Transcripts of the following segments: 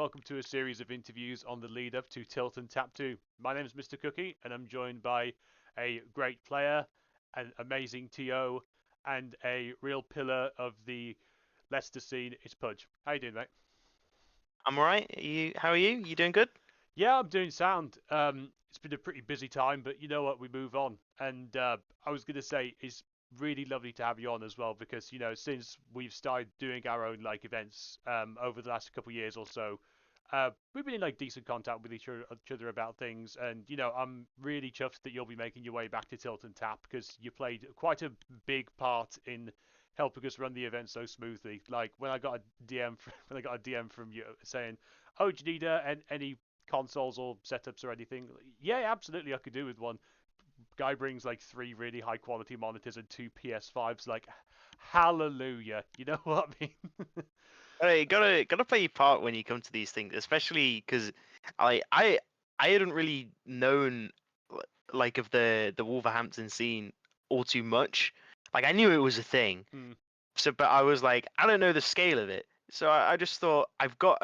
welcome to a series of interviews on the lead up to Tilt and Tap 2. My name is Mr. Cookie, and I'm joined by a great player, an amazing TO, and a real pillar of the Leicester scene. It's Pudge. How you doing, mate? I'm alright. How are you? You doing good? Yeah, I'm doing sound. It's been a pretty busy time, but you know what? We move on. And I was gonna say it's really lovely to have you on as well because since we've started doing our own like events over the last couple of years or so, we've been in like decent contact with each other about things. And I'm really chuffed that you'll be making your way back to Tilt and Tap because you played quite a big part in helping us run the event so smoothly. Like when I got a DM from you saying, "Oh, do you need any consoles or setups or anything?" Yeah, absolutely, I could do with one. Guy brings like three really high quality monitors and two PS5s. Like, hallelujah. You know what I mean? You gotta play your part when you come to these things, especially because I hadn't really known like of the Wolverhampton scene all too much. Like I knew it was a thing, Hmm. so but I was like I don't know the scale of it. So I just thought I've got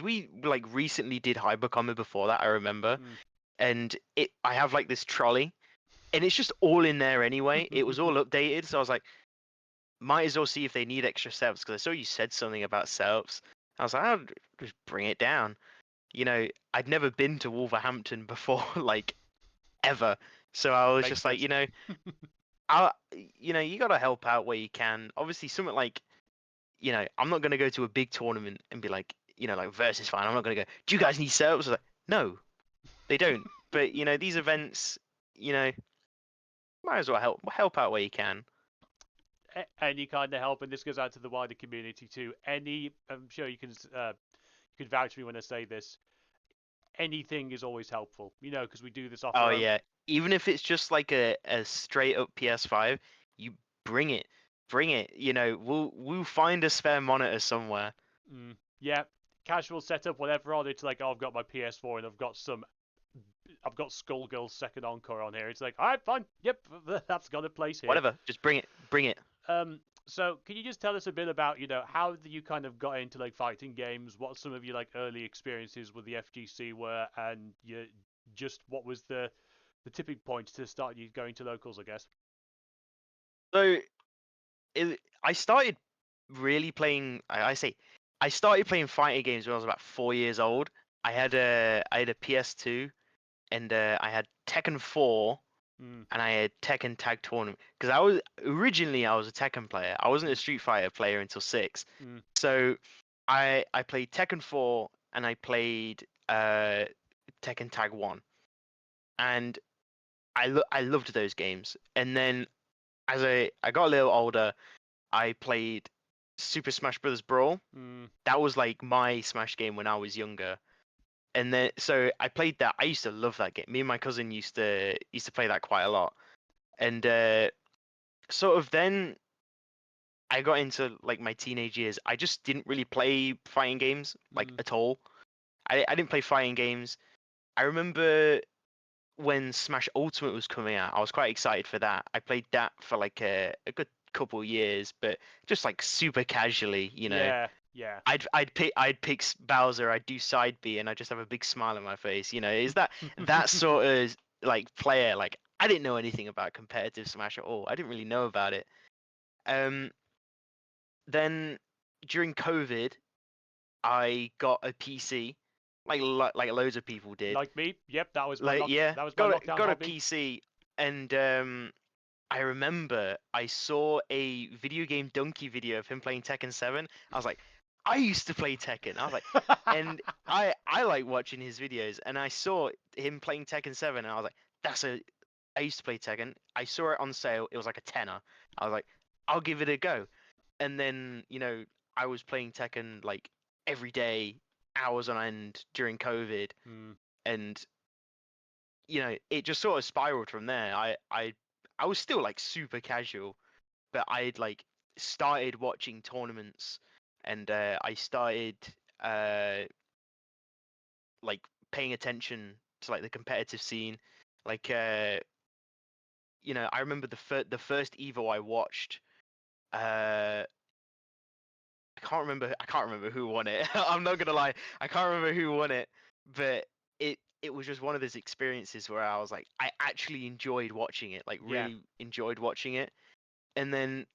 we like recently did Hypercomer before that I remember, Hmm. and it I have like this trolley and it's just all in there anyway. It was all updated, so I was like, might as well see if they need extra setups because I saw you said something about setups. I was like, I'll just bring it down. I'd never been to Wolverhampton before, like ever. So I was Makes just like, sense. I, you gotta help out where you can. Obviously, something like, I'm not gonna go to a big tournament and be like, like versus fine. I'm not gonna go. Do you guys need setups? I was like, no, they don't. But these events, you know, might as well help out where you can. Any kind of help, and this goes out to the wider community too. I'm sure you can vouch for me when I say this. Anything is always helpful, because we do this off Oh our own. yeah, even if it's just like a straight up PS5, you bring it, bring it. We'll find a spare monitor somewhere. Yeah, casual setup, whatever on. It's like, oh, I've got my PS4 and I've got Skullgirl's second encore on here. It's like, all right, fine. Yep, that's got a place here. Whatever, just bring it, bring it. So can you just tell us a bit about, how you kind of got into like fighting games? What some of your like early experiences with the FGC were, and just what was the tipping point to start you going to locals, I guess. So I started really playing. I say I started playing fighting games when I was about 4 years old. I had a PS2 and I had Tekken 4 Mm, and I had Tekken Tag Tournament because I was a Tekken player. I wasn't a mm, Street Fighter player until six. mm, So I played Tekken 4 and I played Tekken Tag 1, and I loved those games. And then as I got a little older, I played Super Smash Bros. Brawl. mm, That was like my Smash game when I was younger. And then so I played that. I used to love that game. Me and my cousin used to play that quite a lot. And sort of then I got into like my teenage years. I just didn't really play fighting games like mm, at all. I didn't play fighting games. I remember when Smash Ultimate was coming out, I was quite excited for that. I played that for like a good couple years, but just like super casually. yeah, yeah. I'd pick Bowser, I'd do side B, and I just have a big smile on my face. Is that sort of like player? Like I didn't know anything about competitive Smash at all. I didn't really know about it. Um, then during COVID, I got a PC, like loads of people did. Like me, yep. That was my Like yeah, that was my got a, lockdown got a hobby. PC, and I remember I saw a video game donkey video of him playing Tekken 7. I was like, I used to play Tekken. I was like, and I like watching his videos, and I saw him playing Tekken 7, and I was like, I used to play Tekken. I saw it on sale. It was like a tenner. I was like, I'll give it a go. And then I was playing Tekken like every day, hours on end during COVID, Mm, and it just sort of spiraled from there. I was still like super casual, but I'd like started watching tournaments, and I started uh like paying attention to like the competitive scene. Like I remember the first Evo I watched. Uh, I can't remember who won it. I'm not gonna lie, I can't remember who won it, but it was just one of those experiences where I was like, I actually enjoyed watching it, like Yeah. really enjoyed watching it. And then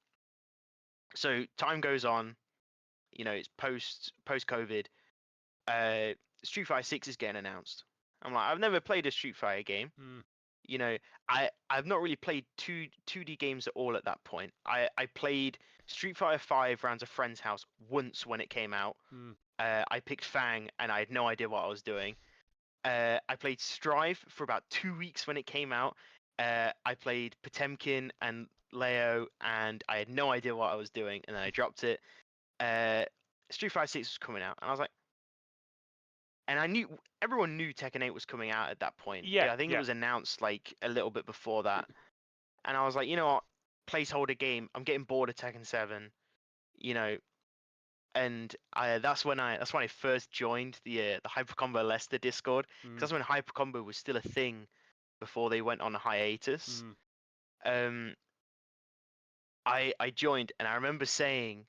so time goes on, it's post COVID. Uh, Street Fighter 6 is getting announced. I'm like, I've never played a Street Fighter game. Mm. You know, I've not really played 2D games at all at that point. I played Street Fighter 5 around a friend's house once when it came out. Mm. I picked Fang and I had no idea what I was doing. I played Strive for about 2 weeks when it came out. I played Potemkin and Leo and I had no idea what I was doing, and then I dropped it. Street Fighter 6 was coming out and I was like, and I knew everyone knew Tekken 8 was coming out at that point. Yeah. I think it Yeah. was announced like a little bit before that. And I was like, you know what, placeholder game. I'm getting bored of Tekken 7, you know. And that's when I first joined the Hypercombo Leicester Discord, because Mm. that's when Hypercombo was still a thing before they went on a hiatus. Mm. Um, I joined, and I remember saying,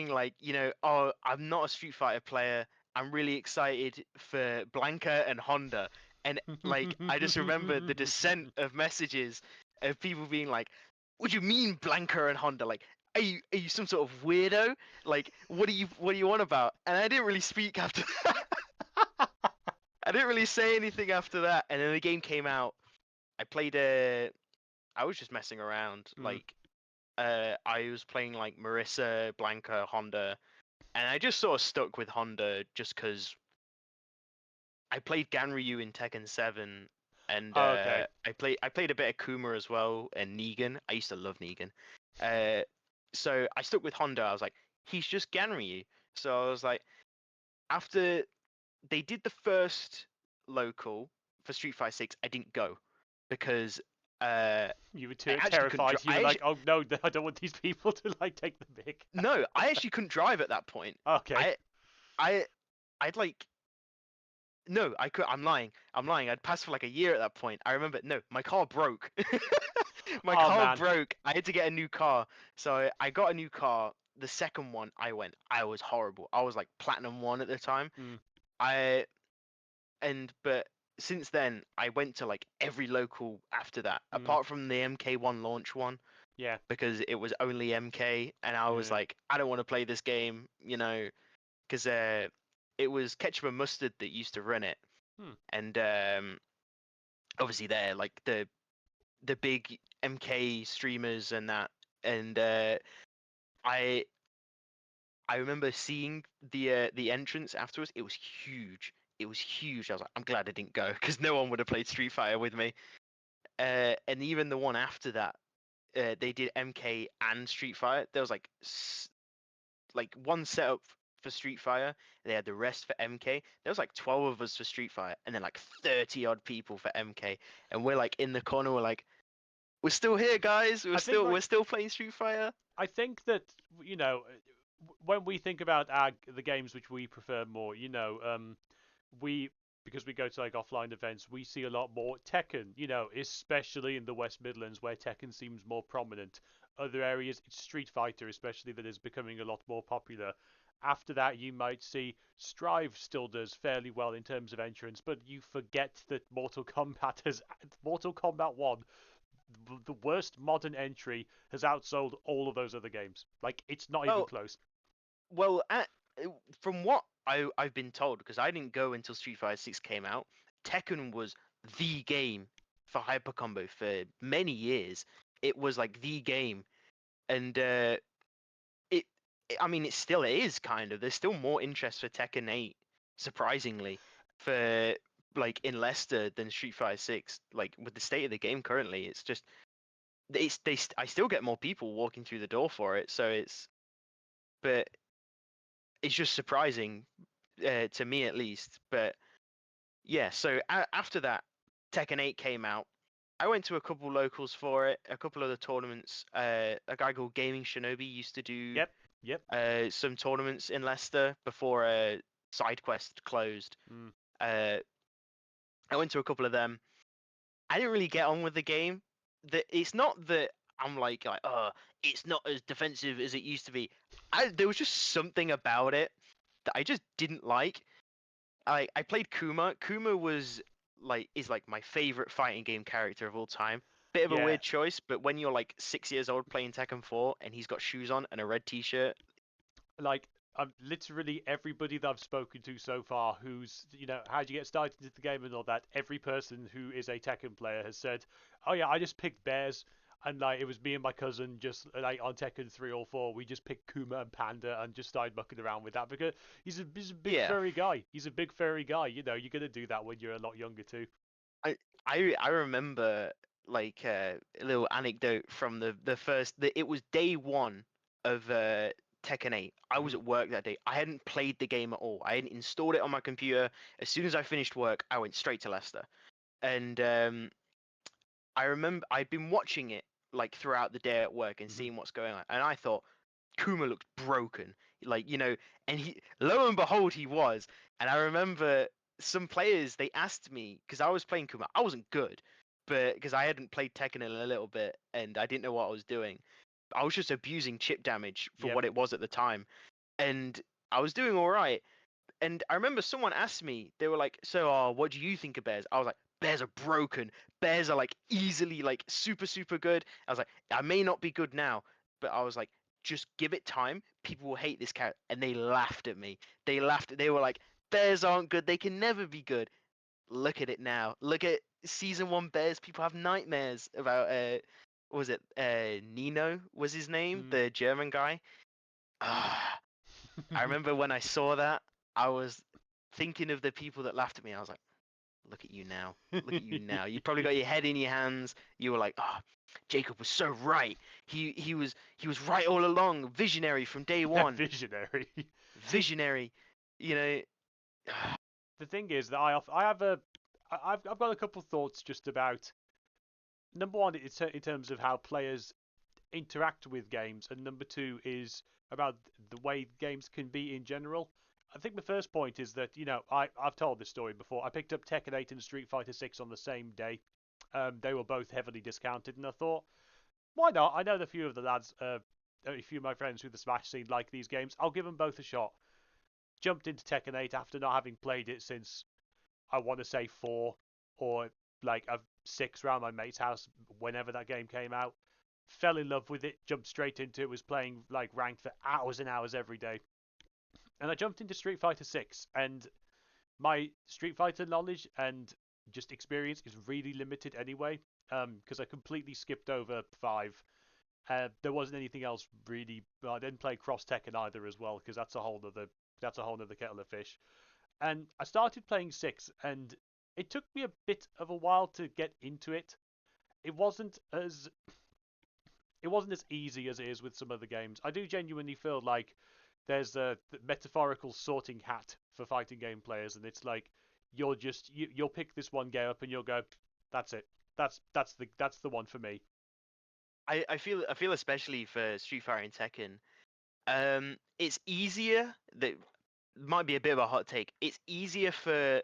like, oh, I'm not a Street Fighter player. I'm really excited for Blanca and Honda. And like, I just remember the descent of messages of people being like, "What do you mean Blanca and Honda? Like, are you some sort of weirdo? Like, what do you on about?" And I didn't really speak after that. I didn't really say anything after that. And then the game came out. I played I was just messing around. Mm. Like, I was playing like Marissa, Blanca, Honda, and I just sort of stuck with Honda just because I played Ganryu in Tekken 7, and Oh, okay. I played a bit of Kuma as well, and Negan. I used to love Negan. Uh, so I stuck with Honda. I was like, he's just Ganryu. So I was like, after they did the first local for Street Fighter 6, I didn't go because You were I too actually couldn't. terrified. You were I like, actually, "Oh no, I don't want these people to like take the big." no, I actually couldn't drive at that point. Okay. I I'd like no, I could. I'm lying. I'm lying. I'd passed for like a year at that point. I remember. No, my car broke. My Oh car man. broke. I had to get a new car. So I got a new car. The second one I was horrible. I was like platinum 1 at the time. Mm. I but since then I went to like every local after that, Mm. apart from the MK1 launch one, Yeah. because it was only MK, and I was Yeah. like, I don't want to play this game, because it was Ketchup and Mustard that used to run it, Hmm. and obviously they're like the big MK streamers and that, and I I remember seeing the entrance afterwards. It was huge. It was huge. I was like, I'm glad I didn't go because no one would have played Street Fighter with me. And even the one after that, they did MK and Street Fighter. There was like one setup for Street Fighter. They had the rest for MK. There was like 12 of us for Street Fighter, and then like 30 odd people for MK. And we're like in the corner. We're like, we're still here, guys. I think like We're still playing Street Fighter. I think that when we think about the games which we prefer more, we because we go to like offline events, we see a lot more Tekken. Especially in the West Midlands where Tekken seems more prominent. Other areas, it's Street Fighter, especially that is becoming a lot more popular. After that, you might see Strive still does fairly well in terms of entrance, but you forget that Mortal Kombat 1, the worst modern entry, has outsold all of those other games. Like, it's not even Well, close. well, from what I've been told, because I didn't go until Street Fighter 6 came out, Tekken was the game for Hyper Combo for many years. It was like the game, and I mean, it still is kind of. There's still more interest for Tekken 8, surprisingly, for like in Leicester than Street Fighter 6. Like with the state of the game currently, it's just I still get more people walking through the door for it. So but it's just surprising to me at least. But yeah, so after that, Tekken 8 came out. I went to a couple locals for it, a couple of the tournaments. A guy called Gaming Shinobi used to do Yep, yep. some tournaments in Leicester before SideQuest closed. Mm. I went to a couple of them. I didn't really get on with the game. It's not that I'm like, it's not as defensive as it used to be. There was just something about it that I just didn't like. I played Kuma. Kuma is like my favorite fighting game character of all time. Bit of a Yeah, weird choice, but when you're like 6 years old playing Tekken 4 and he's got shoes on and a red t-shirt, like I'm literally everybody that I've spoken to so far who's, how do you get started into the game and all that, every person who is a Tekken player has said, oh yeah, I just picked bears, and like it was me and my cousin just like on Tekken 3 or 4, we just picked Kuma and Panda and just started mucking around with that because he's a big yeah. furry guy. He's a big furry guy. You're gonna do that when you're a lot younger too. I remember like a little anecdote from the first it was day one of Tekken 8. I was Hmm. at work that day. I hadn't played the game at all. I hadn't installed it on my computer. As soon as I finished work, I went straight to Leicester. And I remember I'd been watching it like throughout the day at work and Hmm. seeing what's going on. And I thought Kuma looked broken. Like, and he lo and behold he was. And I remember some players they asked me because I was playing Kuma. I wasn't good, but because I hadn't played Tekken in a little bit and I didn't know what I was doing. I was just abusing chip damage for Yep. what it was at the time. And I was doing all right. And I remember someone asked me, they were like, "So, what do you think of bears?" I was like, "Bears are broken. Bears are like easily like super super good." I was like, "I may not be good now, but I was like, just give it time. People will hate this character." And they laughed at me. They laughed. They were like, "Bears aren't good. They can never be good." Look at it now. Look at season one bears. People have nightmares about what was it Nino was his name, Mm. the German guy. Ah, I remember when I saw that, I was thinking of the people that laughed at me. I was like, look at you now. Look at you now. You probably got your head in your hands. You were like, oh, Jacob was so right. He was right all along. Visionary from day one. Visionary. See, Visionary. You know. the thing is that I have I've got a couple thoughts just about number one in terms of how players interact with games, and number two is about the way games can be in general. I think the first point is that I've told this story before. I picked up Tekken 8 and Street Fighter 6 on the same day. They were both heavily discounted, and I thought, why not? I know a few of the lads, a few of my friends through the Smash scene like these games. I'll give them both a shot. Jumped into Tekken 8 after not having played it since I want to say 4 or like a 6 around my mate's house whenever that game came out. Fell in love with it, jumped straight into it, was playing like ranked for hours and hours every day. And I jumped into Street Fighter 6, and my Street Fighter knowledge and just experience is really limited anyway, because I completely skipped over 5. There wasn't anything else really. Well, I didn't play Cross Tekken either as well, because that's a whole other kettle of fish. And I started playing 6, and it took me a bit of a while to get into it. It wasn't as it wasn't as easy as it is with some other games. I do genuinely feel like there's a metaphorical sorting hat for fighting game players, and it's like you'll pick this one game up and you'll go, that's it, that's the one for me. I feel especially for Street Fighter and Tekken. It's easier. That might be a bit of a hot take. It's easier for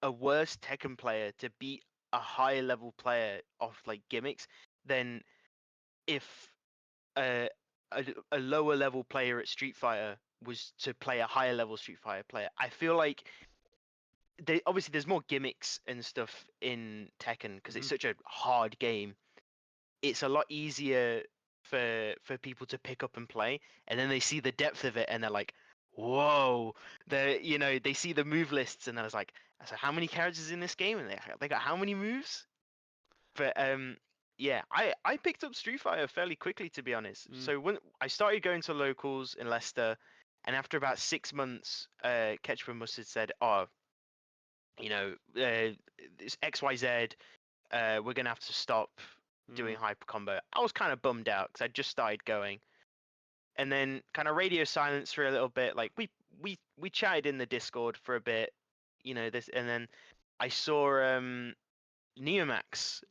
a worse Tekken player to beat a higher level player off like gimmicks than if a, a lower level player at Street Fighter was to play a higher level Street Fighter player. I feel like obviously there's more gimmicks and stuff in Tekken because it's Hmm. such a hard game. It's a lot easier for people to pick up and play, and then they see the depth of it and they're like, whoa. They see the move lists and then it's like, so how many characters in this game, and they got how many moves. But yeah, I picked up Street Fighter fairly quickly, to be honest. Mm. So when I started going to locals in Leicester, and after about 6 months, Ketchup and Mustard said, "Oh, this XYZ, we're gonna have to stop doing Mm. hyper combo." I was kind of bummed out because I just started going, and then kind of radio silence for a little bit. Like we chatted in the Discord for a bit, this, and then I saw Neomax,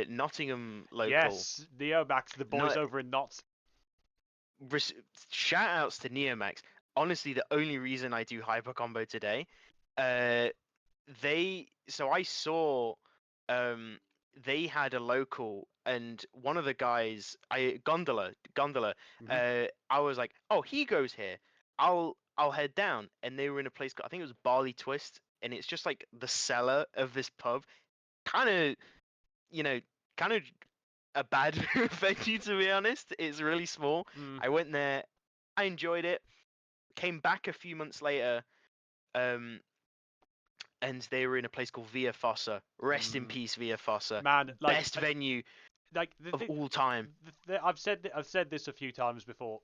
Nottingham local. Yes, Neomax, the boys Not over in Knots. res- Shout outs to Neomax. Honestly, the only reason I do hyper combo today, uh, I saw, um, they had a local and one of the guys, gondola, Hmm. I was like, oh, he goes here. I'll head down, and they were in a place called, I think it was Barley Twist, and it's just like the cellar of this pub, kind of, you know, kind of a bad venue, to be honest. It's really small. Mm. I went there, I enjoyed it. Came back a few months later, um, and they were in a place called Via Fossa. Rest in Mm. peace, Via Fossa. Man, like, Best venue like the of thing, all time. I've said this a few times before.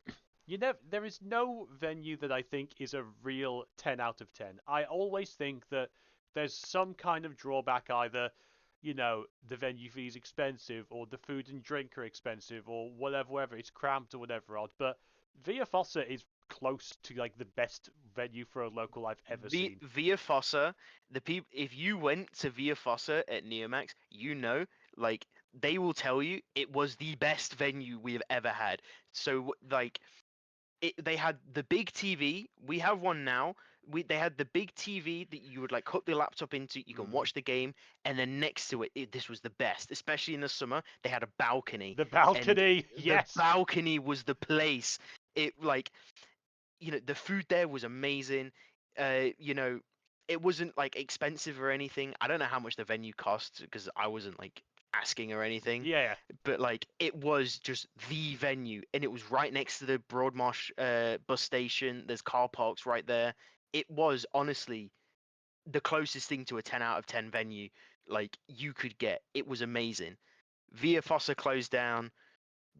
There is no venue that I think is a real 10 out of 10. I always think that there's some kind of drawback, either, the venue fee is expensive, or the food and drink are expensive, or whatever, it's cramped or whatever odd. But Via Fossa is close to like the best venue for a local I've ever seen. Via Fossa, the people, if you went to Via Fossa at Neomax, like they will tell you it was the best venue we have ever had. So like they had the big TV. We have one now. They had the big TV that you would like hook the laptop into. You can Mm. watch the game, and then next to it, this was the best. Especially in the summer, they had a balcony, The and balcony, the yes. balcony was the place. It like the food there was amazing. You know, it wasn't like expensive or anything. I don't know how much the venue cost because I wasn't like asking or anything, Yeah. but like it was just the venue, and it was right next to the Broadmarsh bus station. There's car parks right there. It was honestly the closest thing to a 10 out of 10 venue like you could get. It was amazing. Via Fossa closed down.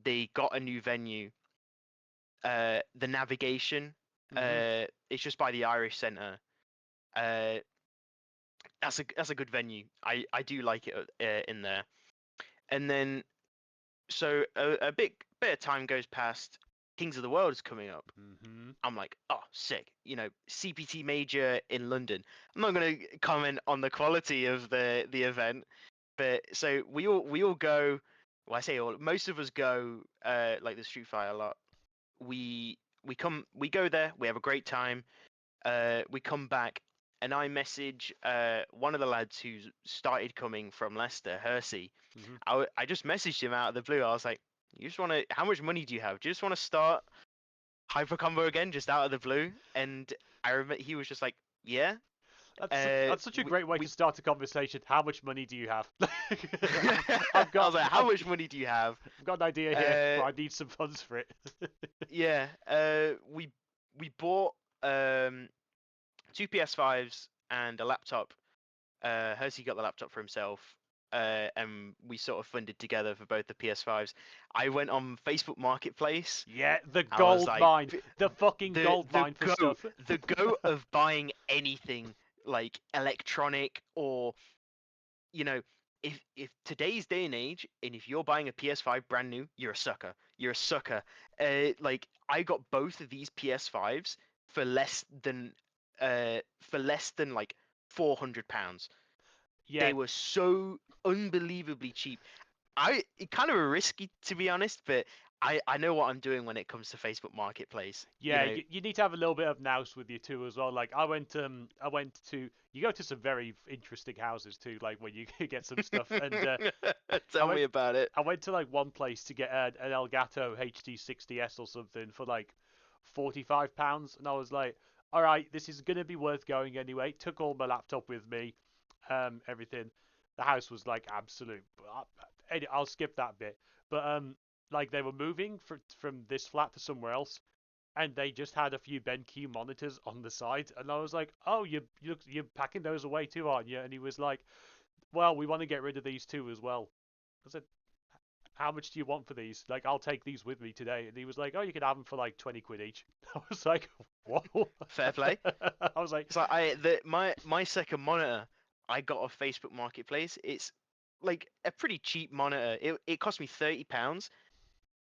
They got a new venue. The navigation, Hmm. it's just by the Irish Centre. Uh, that's a good venue. I do like it in there. And then so a bit of time goes past. Kings of the World is coming up. Hmm. I'm like, oh, sick. CPT major in London. I'm not gonna comment on the quality of the event, but so we all go. Well, I say all. Most of us go like the Street Fighter a lot. We we go there. We have a great time. We come back, and I message one of the lads who started coming from Leicester, Hersey. Hmm. I just messaged him out of the blue. I was like, "You just want to? How much money do you have? Do you just want to start Hyper Combo again, just out of the blue?" And I remember he was just like, "Yeah." That's such a We, great way to we start a conversation. How much money do you have? I I've was got like, "How much money do you have?" I've got an idea here, but Uh, I need some funds for it. yeah. We bought two PS5s and a laptop. Hersey got the laptop for himself, and we sort of funded together for both the PS5s. I went on Facebook Marketplace. Yeah, the I was gold like, mine, the fucking the gold the mine for go stuff. the go of buying anything like electronic or you know if today's day and age, and if you're buying a PS5 brand new, you're a sucker. You're a sucker. Like I got both of these PS5s for less than like £400. Yeah, They were so unbelievably cheap. It kind of a risky, to be honest, but I know what I'm doing when it comes to Facebook Marketplace. yeah, you need to have a little bit of nous with you too as well. Like I went to you go to some very interesting houses too, like when you get some stuff. And I Tell went me about it. I went to like one place to get an Elgato HD60S or something for like £45, and I was like, all right, this is gonna be worth going anyway. Took all my laptop with me, everything. The house was like absolute. I'll skip that bit, but like they were moving from this flat to somewhere else, and they just had a few BenQ monitors on the side, and I was like, "Oh, you're packing those away too, aren't you?" And he was like, "Well, we want to get rid of these too as well." I said, "How much do you want for these? Like, I'll take these with me today." And he was like, "Oh, you can have them for like 20 quid each." I was like, "Whoa!" Fair play. I was like, It's like my second monitor I got off Facebook Marketplace. It's like a pretty cheap monitor. It cost me £30,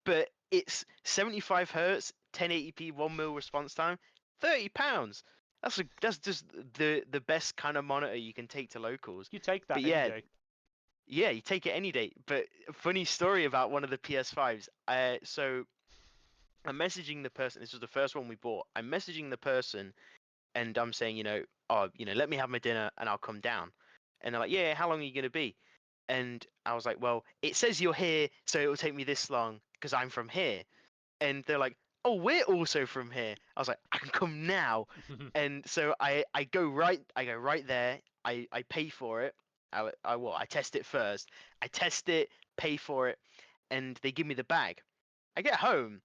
but it's 75 hertz, 1080p, 1 mil response time. £30. That's just the best kind of monitor you can take to locals. "You take But that any yeah, day." yeah, you take it any day. But a funny story about one of the PS5s. So I'm messaging the person. This was the first one we bought. I'm messaging the person, and I'm saying, oh, let me have my dinner and I'll come down. And they're like, yeah, how long are you gonna be? And I was like, well, it says you're here, so it will take me this long because I'm from here. And they're like, oh, we're also from here. I was like, I can come now. And so I go right there. I pay for it. I test it first. I test it, pay for it, and they give me the bag. I get home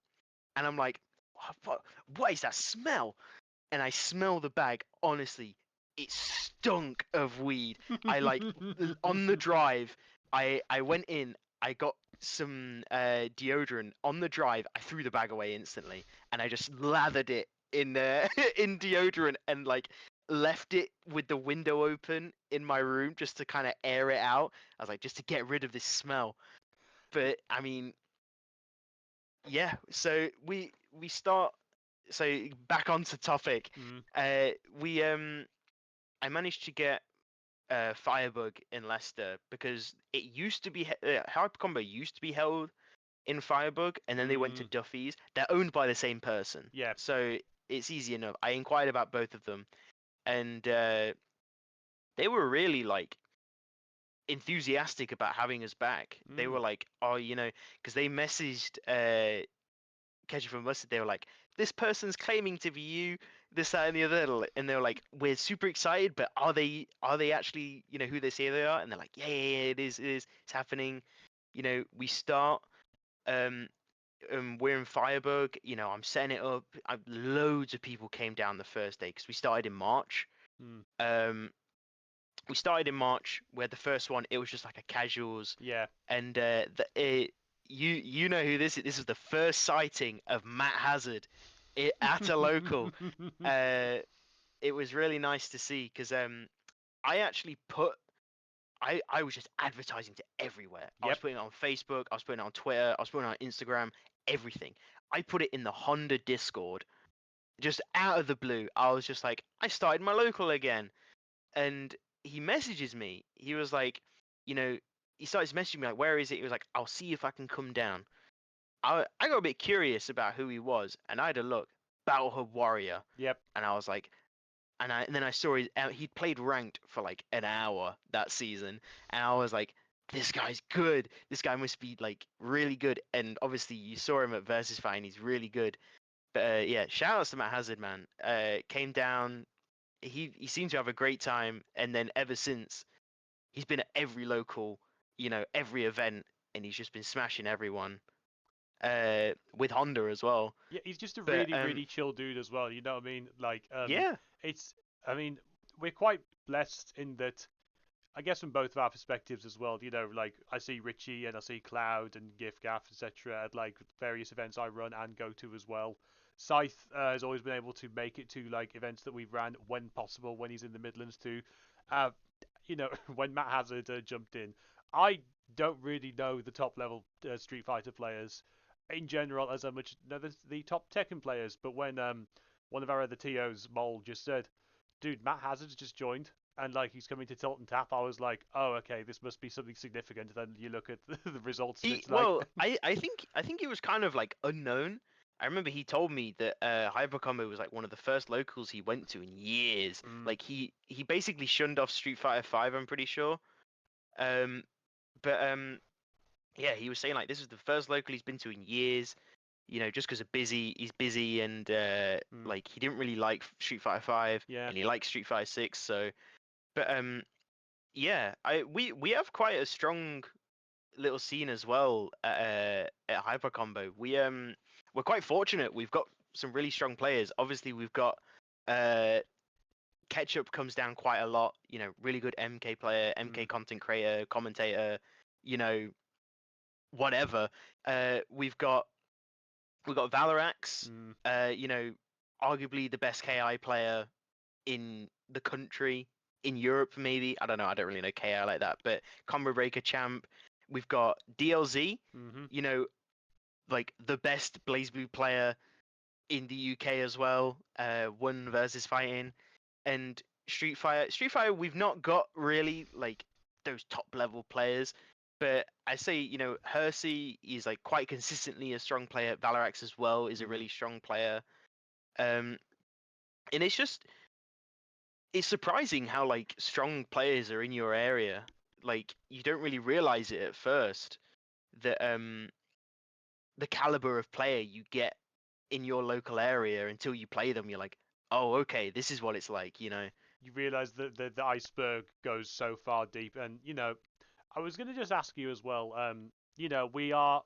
and I'm like, what is that smell? And I smell the bag. Honestly, it stunk of weed. I like on the drive. I went in. I got some deodorant on the drive. I threw the bag away instantly, and I just lathered it in in deodorant and like left it with the window open in my room just to kind of air it out. I was like, just to get rid of this smell. But I mean, yeah. So we start. So back onto topic. Mm. We I managed to get Firebug in Leicester because it used to be Hyper Combo used to be held in Firebug, and then they went to Mm. Duffy's. They're owned by the same person, Yeah. so it's easy enough. I inquired about both of them, and they were really like enthusiastic about having us back. They Mm. were like, oh, because they messaged Catching from Mustard, they were like, this person's claiming to be you, this, that, and the other, and they were like, we're super excited, but are they actually, who they say they are? And they're like, yeah, yeah, yeah, it's happening. We start, um, we're in Firebug, I'm setting it up. Loads of people came down the first day because we started in March. Mm. Um, we started in March, where the first one it was just like a casuals, Yeah. and you know who this is. This is the first sighting of Matt Hazard at a local. Uh, it was really nice to see because I actually I was just advertising to everywhere. I was Yep. putting it on Facebook, I was putting it on Twitter, I was putting it on Instagram, everything. I put it in the Honda Discord, just out of the blue. I was just like, I started my local again, and he messages me. He was like, you know, he starts messaging me like, where is it? He was like, I'll see if I can come down. I got a bit curious about who he was, and I had a look. Battle Hub Warrior, Yep. and I was like, and then I saw he'd played ranked for like an hour that season, and I was like, this guy's good. This guy must be like really good. And obviously, you saw him at Versus Fight, and he's really good. But yeah, shout outs to Matt Hazard, man. Came down. He seemed to have a great time, and then ever since, he's been at every local, every event, and he's just been smashing everyone. With Honda as well. Yeah, he's just a But really, really chill dude as well. You know what I mean? Like, yeah, it's. I mean, we're quite blessed in that. I guess from both of our perspectives as well. You know, like I see Richie and I see Cloud and GifGaff, etc. at like various events I run and go to as well. Scythe has always been able to make it to like events that we've ran when possible when he's in the Midlands too. Uh, when Matt Hazard jumped in, I don't really know the top level Street Fighter players in general as much know the top Tekken players. But when one of our other TOs, Mole, just said, "Dude, Matt Hazard's just joined." And like he's coming to Tilt and Tap, I was like, oh, okay, this must be something significant. And then you look at the results, and he it's like, well, I think he was kind of like unknown. I remember he told me that Hypercombo was like one of the first locals he went to in years. mm, Like he basically shunned off Street Fighter 5, I'm pretty sure. Um, but yeah, he was saying like this is the first local he's been to in years. Just because he's busy, and mm, like he didn't really like Street Fighter 5, yeah, and he likes Street Fighter 6. So, but yeah, we have quite a strong little scene as well at Hyper Combo. We're quite fortunate. We've got some really strong players. Obviously, we've got uh Ketchup comes down quite a lot. Really good MK player, MK mm, content creator, commentator. You know, whatever. We've got Valerax. mm, Uh, you know, arguably the best KI player in the country, in Europe maybe. I don't know. I don't really know KI like that, but Combo Breaker champ. We've got DLZ. mm-hmm, You know, like the best Blaze Blue player in the UK as well. One versus fighting, and Street Fighter. Street Fighter, we've not got really like those top level players. But I say, Hersey is like quite consistently a strong player. Valarax as well is a mm, really strong player. Um, and it's surprising how like strong players are in your area. like you don't really realize it at first that the caliber of player you get in your local area until you play them. You're like, oh, okay, this is what it's like, you know. You realize that the iceberg goes so far deep, and I was going to just ask you as well. We are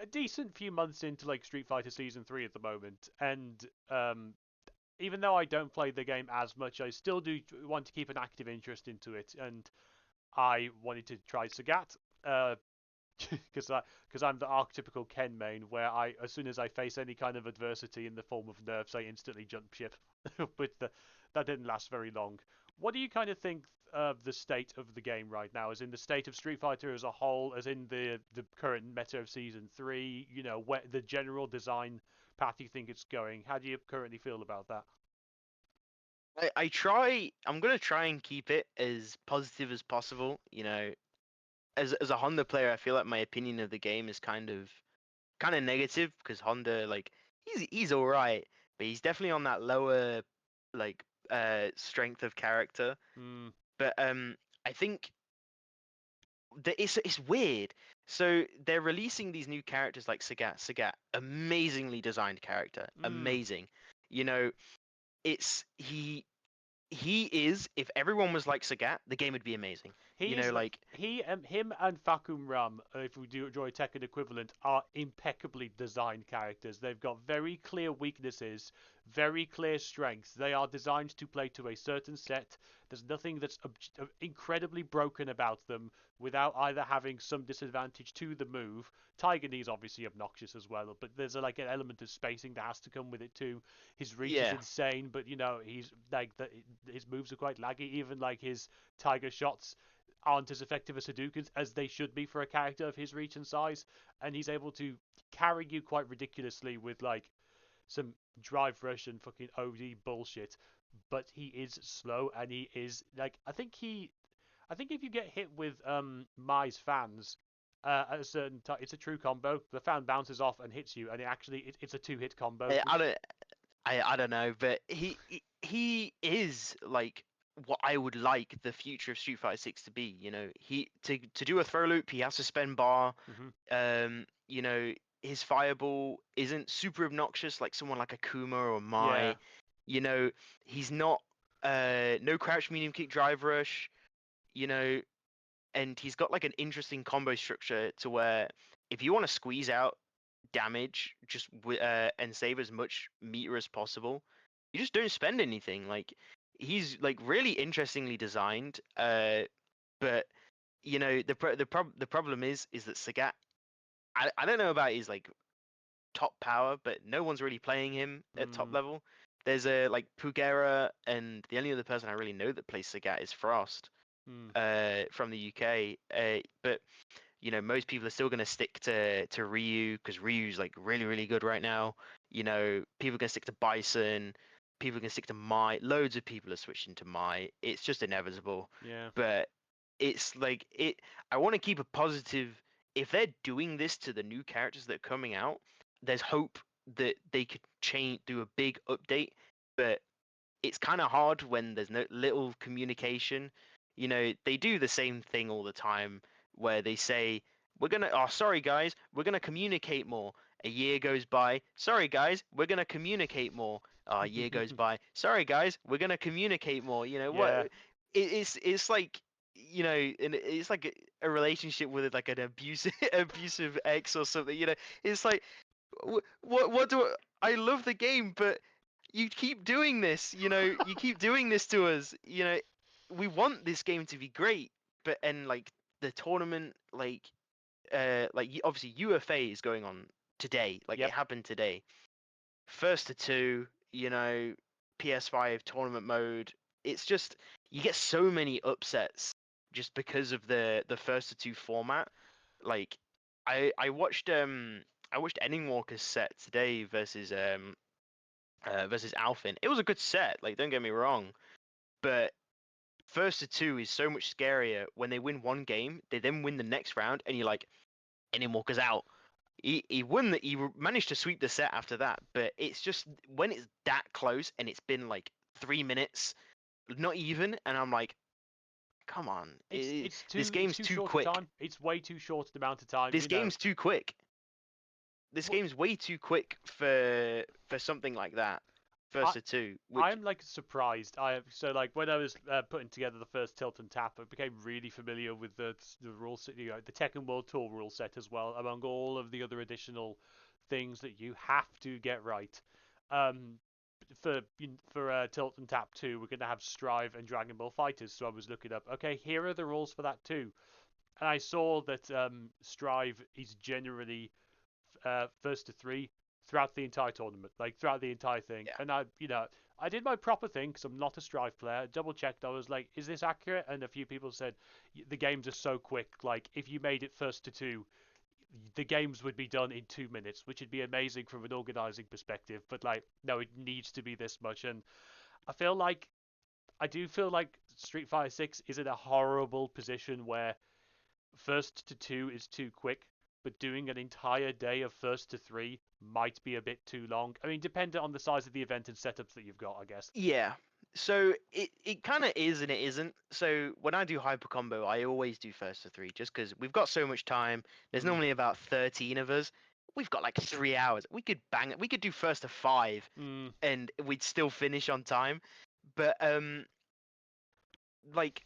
a decent few months into like Street Fighter Season 3 at the moment, and even though I don't play the game as much, I still do want to keep an active interest into it, and I wanted to try Sagat. Because I'm the archetypical Ken main, where as soon as I face any kind of adversity in the form of nerfs, I instantly jump ship. That didn't last very long. What do you kind of think of the state of the game right now? As in the state of Street Fighter as a whole, as in the current meta of Season 3, where the general design path you think it's going? How do you currently feel about that? I'm gonna try and keep it as positive as possible. You know, as a Honda player, I feel like my opinion of the game is kind of negative because Honda, like, he's all right, but he's definitely on that lower like strength of character. Hmm. But I think that it's weird. So they're releasing these new characters like Sagat. Sagat, amazingly designed character, Hmm. amazing. You know, it's he is, if everyone was like Sagat, the game would be amazing. You know, He's like, him and Fakum Ram, if we do draw a Tekken equivalent, are impeccably designed characters. They've got very clear weaknesses, very clear strengths. They are designed to play to a certain set. There's nothing that's incredibly broken about them without either having some disadvantage to the move. Tiger Knee's obviously obnoxious as well, but there's like an element of spacing that has to come with it too. His reach is yeah, insane, but he's like his moves are quite laggy. Even like his Tiger shots aren't as effective as Hadoukens as they should be for a character of his reach and size, and he's able to carry you quite ridiculously with like some drive rush and fucking OD bullshit. But he is slow, and he is like I think if you get hit with Mai's fans at a certain time, it's a true combo. The fan bounces off and hits you, and it's a two-hit combo. I don't I don't know, but he is like what I would like the future of Street Fighter 6 to be. You know, he to do a throw loop, he has to spend bar. Hmm. You know, his fireball isn't super obnoxious like someone like Akuma or Yeah. Mai. You know, he's not no crouch medium kick drive rush. You know, and he's got like an interesting combo structure to where if you want to squeeze out damage and save as much meter as possible, you just don't spend anything. Like, he's like really interestingly designed, but you know the problem is that Sagat, I don't know about his like top power, but no one's really playing him at top Mm. level. There's a like Pugera, and the only other person I really know that plays Sagat is Frost, Mm. from the UK. But you know, most people are still going to stick to Ryu because Ryu's like really really good right now. You know, people are going to stick to Bison. People are going to stick to Mai. Loads of people are switching to Mai. It's just inevitable. Yeah. But it's like it. I want to keep a positive. If they're doing this to the new characters that are coming out, there's hope that they could change, do a big update. But it's kind of hard when there's no little communication. You know, they do the same thing all the time where they say, "We're gonna, oh, sorry guys, we're gonna communicate more." A year goes by. Sorry guys, we're gonna communicate more. A year goes by. Sorry guys, we're gonna communicate more. You know what? Yeah. It's like, you know, and it's like a relationship with like an abusive abusive ex or something. You know, it's like, what do I love the game, but you keep doing this, you know, you keep doing this to us, you know, we want this game to be great, but and like the tournament, obviously UFA is going on today, like it Yep. happened today. First to two, you know, PS5 tournament mode. It's just you get so many upsets just because of the first to two format. Like I watched Ending Walker's set today versus Alphin. It was a good set, like don't get me wrong, but first to two is so much scarier. When they win one game, they then win the next round, and you're like, Ending Walker's out. He managed to sweep the set after that, but it's just when it's that close and it's been like 3 minutes, not even, and I'm like, come on, this it's game's too too short a quick. time. It's way too short an amount of time. This game's too quick. This What game's way too quick for something like that. I Versus 2, which I'm like surprised. I have so like when I was putting together the first Tilt and Tap, I became really familiar with the rule set, the Tekken World Tour rule set as well, among all of the other additional things that you have to get right. Um, for Tilt and Tap 2, we're going to have Strive and Dragon Ball Fighters. So I was looking up, okay, here are the rules for that too, and I saw that Strive is generally first to three throughout the entire tournament, like throughout the entire thing. yeah. And I did my proper thing because I'm not a Strive player. Double checked. I was like, is this accurate? And a few people said the games are so quick. Like if you made it first to two, the games would be done in 2 minutes, which would be amazing from an organizing perspective. But like, no, it needs to be this much. And I feel like I do feel like Street Fighter 6 is in a horrible position where first to two is too quick, but doing an entire day of first to three might be a bit too long. I mean, dependent on the size of the event and setups that you've got, I guess. Yeah. So it kind of is and it isn't. So when I do hyper combo, I always do first to 3 just because we've got so much time. There's Mm. normally about 13 of us. We've got like 3 hours. We could bang it. We could do first to 5 Mm. and we'd still finish on time. But like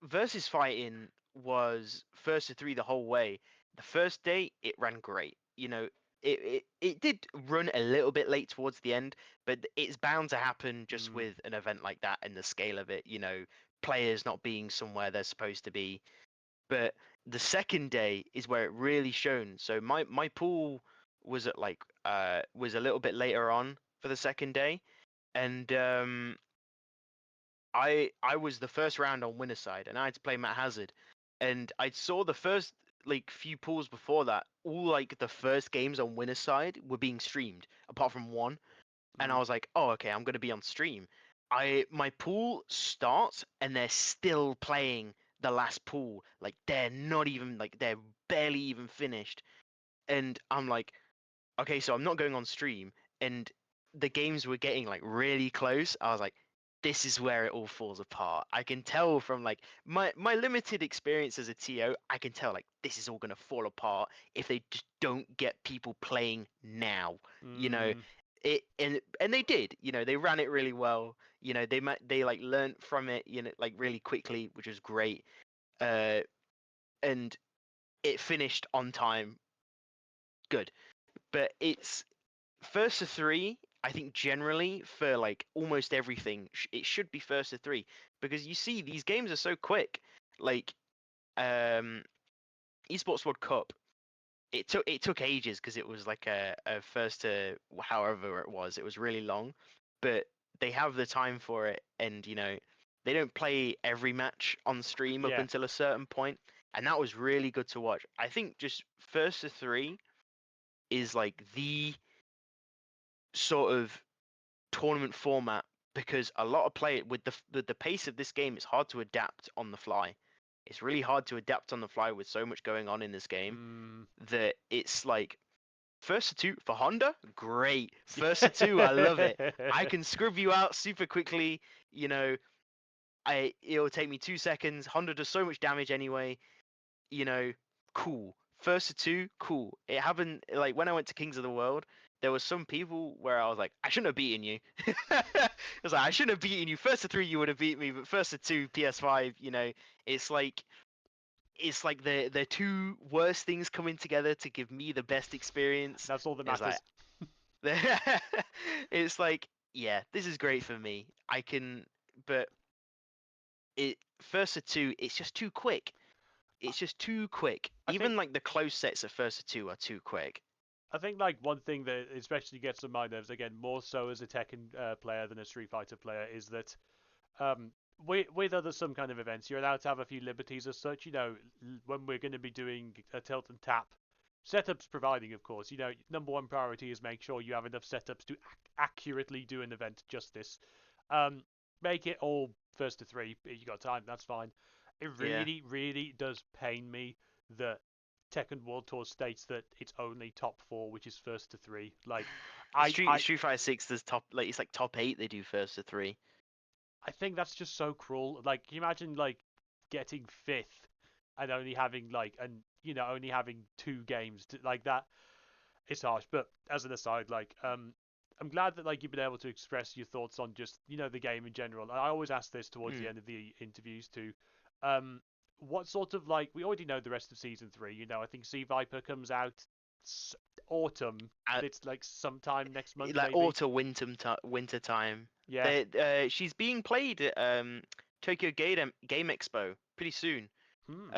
versus fighting was first to 3 the whole way. The first day it ran great. It did run a little bit late towards the end, but it's bound to happen just Mm. with an event like that and the scale of it. Players not being somewhere they're supposed to be. But the second day is where it really shone. So my pool was at was a little bit later on for the second day, and I was the first round on winner side, and I had to play Matt Hazard, and I saw the first like few pools before that, all like the first games on winner side were being streamed, apart from one, and I Mm. was like, oh okay, I'm gonna be on stream. My pool starts, and they're still playing the last pool, like they're not even like they're barely even finished, and I'm like, okay, so I'm not going on stream, and the games were getting like really close. I was like, this is where it all falls apart. I can tell from like my limited experience as a TO, I can tell like this is all gonna fall apart if they just don't get people playing now. You know, Mm. and they did. They ran it really well. They like learned from it. Like really quickly, which was great. Uh, and it finished on time. Good, but it's first to 3. I think generally for like almost everything, it should be first to 3 because you see these games are so quick. Like um, Esports World Cup, it took ages because it was like a first to however it was. It was really long, but they have the time for it, and they don't play every match on stream up Yeah. until a certain point, and that was really good to watch. I think just first to 3 is like the sort of tournament format because a lot of play with the pace of this game, it's hard to adapt on the fly. It's really hard to adapt on the fly with so much going on in this game Mm. that it's like first to 2 for Honda, great. First to 2, I love it. I can scrub you out super quickly. You know, it'll take me 2 seconds. Honda does so much damage anyway. You know, cool. First to 2, cool. It happened like when I went to Kings of the World. There was some people where I was like, I shouldn't have beaten you. I was like, I shouldn't have beaten you. First to 3, you would have beat me, but first to 2, PS5, it's like the two worst things coming together to give me the best experience. That's all that It's like matters. it's like, yeah, this is great for me. I can, but it first to 2, it's just too quick. It's just too quick. I think Even like the close sets of first to 2 are too quick. I think like one thing that especially gets on my nerves again, more so as a Tekken player than a Street Fighter player, is that um, with other some kind of events, you're allowed to have a few liberties as such. When we're going to be doing a tilt and tap, setups providing, of course. Number one priority is make sure you have enough setups to accurately do an event justice. Um, make it all first to three. If you got time, that's fine. It Yeah. really, really does pain me that Tekken World Tour states that it's only top four, which is first to three. Like, I, Street I, Street Fighter 6 there's top like it's like top 8 they do first to 3. I think that's just so cruel. Like, can you imagine like getting fifth and only having only having 2 games like that. It's harsh. But as an aside, I'm glad that you've been able to express your thoughts on just the game in general. I always ask this towards the Mm. end of the interviews too. What sort of we already know the rest of season 3. I think Sea Viper comes out autumn. Uh, It's sometime next month like maybe. autumn, winter time. Yeah. She's being played at Tokyo Game Expo pretty soon. Hmm.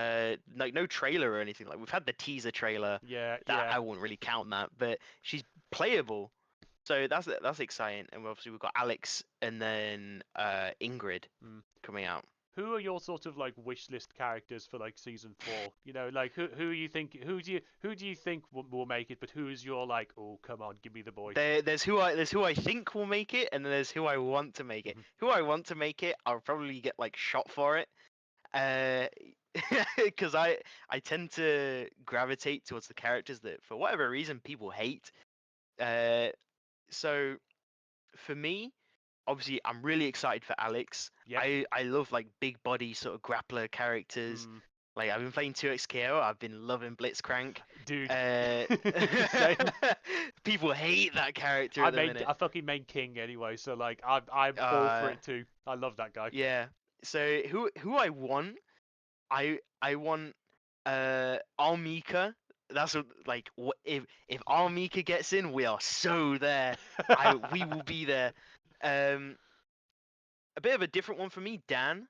Like no trailer or anything. Like we've had the teaser trailer. Yeah. That Yeah. I wouldn't really count that, but she's playable. So that's exciting. And obviously we've got Alex and then Ingrid Hmm. coming out. Who are your sort of wish list characters for season 4? Who who do you think will make it, but who is your oh come on, give me the boy. There's who I think will make it, and then there's who I want to make it. Mhm. Who I want to make it, I'll probably get shot for it. Because I tend to gravitate towards the characters that for whatever reason people hate. Uh, so for me, obviously I'm really excited for Alex. Yep. I love big body sort of grappler characters. Mm. Like I've been playing 2XKO, I've been loving Blitzcrank. Dude. Uh, Same. people hate that character at the minute. I fucking main King anyway, so I'm all for Uh, it too. I love that guy. yeah. So who I want? I want Almika. That's what if Almika gets in, we are so there. We will be there. Um, a bit of a different one for me, Dan.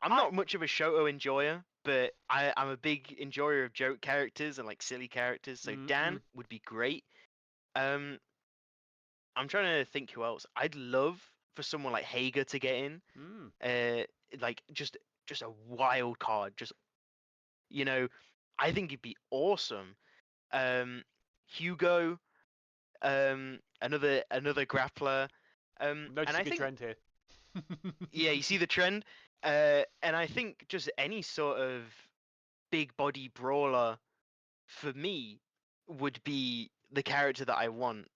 I'm I not much of a Shoto enjoyer, but I'm a big enjoyer of joke characters and silly characters. So mm-mm. Dan would be great. Um, I'm trying to think who else. I'd love for someone like Hager to get in. Mm. Just a wild card. Just I think it'd be awesome. Hugo, another grappler. I'm And I noticing a think trend here. yeah, you see the trend. And I think just any sort of big body brawler for me would be the character that I want.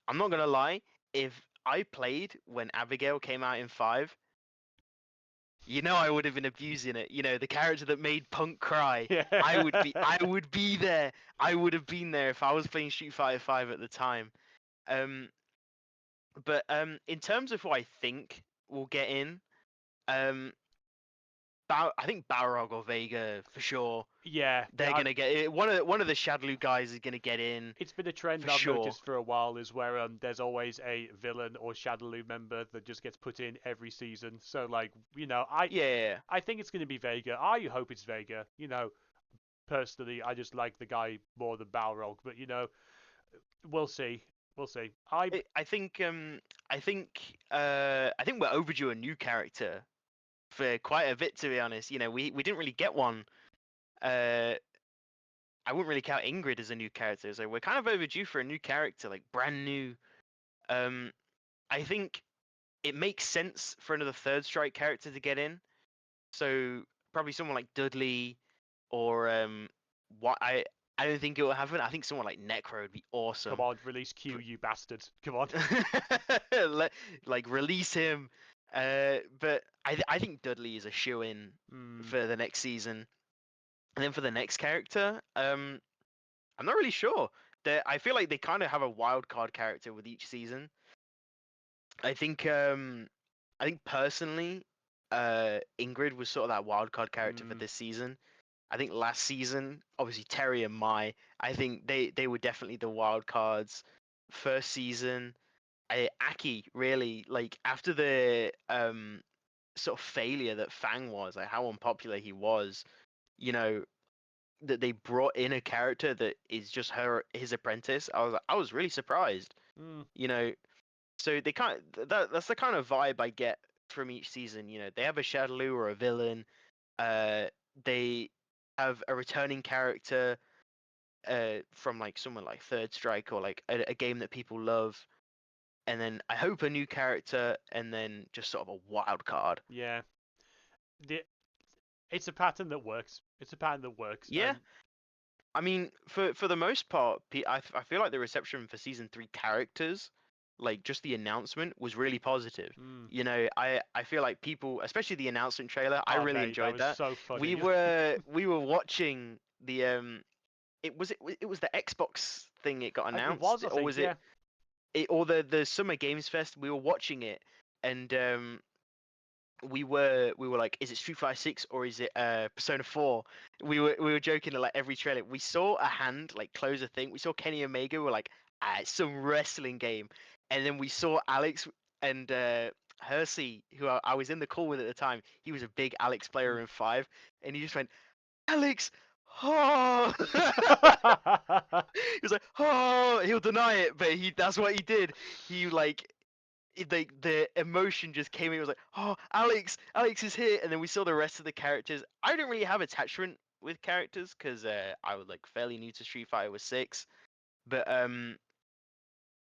I'm not gonna lie. If I played when Abigail came out in 5, I would have been abusing it. The character that made Punk cry. Yeah. I would be there. I would have been there if I was playing Street Fighter 5 at the time. Um, but in terms of who I think will get in, um, I think Balrog or Vega for sure. Yeah, They're gonna get it. One of the Shadlu guys is gonna get in it's been a trend for I've sure. noticed for a while is where there's always a villain or Shadaloo member that just gets put in every season. So Yeah. I think it's going to be Vega. I hope it's Vega. Personally, I just like the guy more than Balrog, but we'll see. We'll see. I think I think we're overdue a new character for quite a bit, to be honest. We didn't really get one. I wouldn't really count Ingrid as a new character, so we're kind of overdue for a new character, brand new. Um, I think it makes sense for another third strike character to get in. So probably someone like Dudley, or what I don't think it will happen. I think someone like Necro would be Come awesome. on, release Q, you bastard. Come on. Release him. But I think Dudley is a shoe in Mm, for the next season. And then for the next character, I'm not really sure. I feel like they kind of have a wild card character with each season. I think personally, Ingrid was sort of that wild card character for mm, this season. I think last season, obviously Terry and Mai, I think they were definitely the wild cards. First season, Aki really after the sort of failure that Fang was, how unpopular he was, you know, that they brought in a character that is just his apprentice. I was really surprised, mm. you know. So they that's the kind of vibe I get from each season. They have a Shadaloo or a villain. They have a returning character from someone like Third Strike or a game that people love, and then I hope a new character, and then just sort of a wild card. Yeah. The, it's a pattern that works. It's a pattern that works. Yeah, And I mean, for the most part, I feel like the reception for season 3 characters like just the announcement was really positive. Mm. You know, I feel like people, especially the announcement trailer, I Oh really mate, that enjoyed was that. so We funny. were we were watching the it was the Xbox thing it got It was, announced, I or think, was yeah. it or the Summer Games Fest? We were watching it, and we were like, is it Street Fighter 6 or is it Persona 4? We were joking that like every trailer we saw a hand like close a thing. We saw Kenny Omega. We were like, it's some wrestling game, and then we saw Alex and Hersey, who I was in the call with at the time. He was a big Alex player in 5, and he just went, Alex. Oh, he was like, oh, he'll deny it, but that's what he did. He like the emotion just came in. It was like, oh, Alex is here, and then we saw the rest of the characters. I didn't really have attachment with characters because I was like fairly new to Street Fighter with 6, but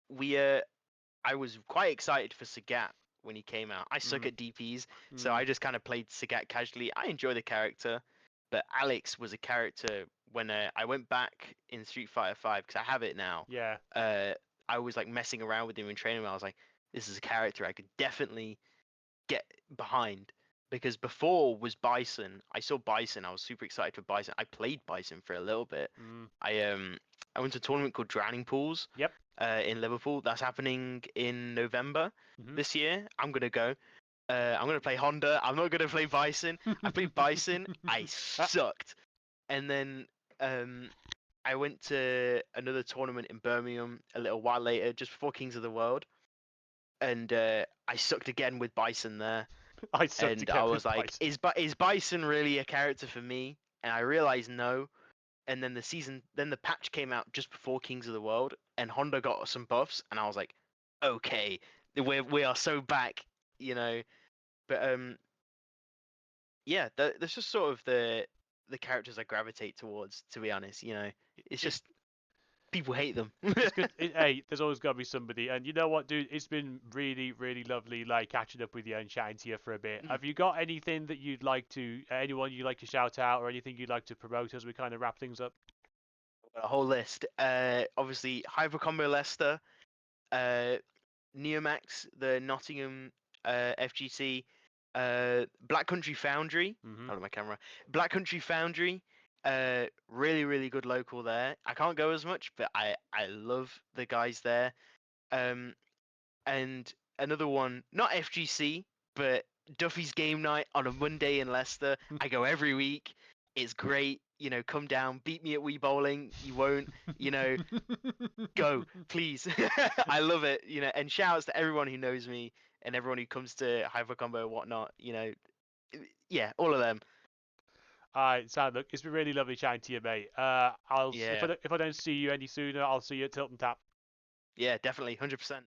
we I was quite excited for Sagat when he came out. I suck Mm. at DPS, so Mm. I just kind of played Sagat casually. I enjoy the character, but Alex was a character when I went back in Street Fighter 5 because I have it now. Yeah. I was like messing around with him in training. I was like, this is a character I could definitely get behind. Because before was Bison. I saw Bison. I was super excited for Bison. I played Bison for a little bit. Mm. I went to a tournament called Drowning Pools. Yep. In Liverpool. That's happening in November Mm-hmm. this year. I'm gonna go. I'm gonna play Honda. I'm not gonna play Bison. I played Bison. I sucked. And then I went to another tournament in Birmingham a little while later, just before Kings of the World, and I sucked again with Bison there. I sucked And again I with was like, Bison. is Bison really a character for me? And I realized no. And then then the patch came out just before Kings of the World, and Honda got some buffs, and I was like, okay, we are so back, you know. But yeah, that's just sort of the characters I gravitate towards, to be honest. You know, it's just people hate them. It's good. Hey, there's always got to be somebody. And you know what, dude? It's been really, really lovely, like catching up with you and chatting to you for a bit. Have you got anything that you'd like to, anyone you'd like to shout out, or anything you'd like to promote as we kind of wrap things up? A whole list. Obviously, Hypercombo Leicester, Neomax, the Nottingham FGC, Black Country Foundry. Mm-hmm. Hold on my camera. Black Country Foundry. Really, really good local there. I can't go as much, but I love the guys there. And another one, not FGC, but Duffy's Game Night on a Monday in Leicester. I go every week. It's great. You know, come down, beat me at Wii Bowling. You won't. You know, go, please. I love it. You know, and shout outs to everyone who knows me and everyone who comes to Hyper Combo and whatnot. You know, yeah, all of them. Alright, Sam, look, it's been really lovely chatting to you, mate. Yeah, If I don't see you any sooner, I'll see you at Tilton Tap. yeah, definitely, 100%.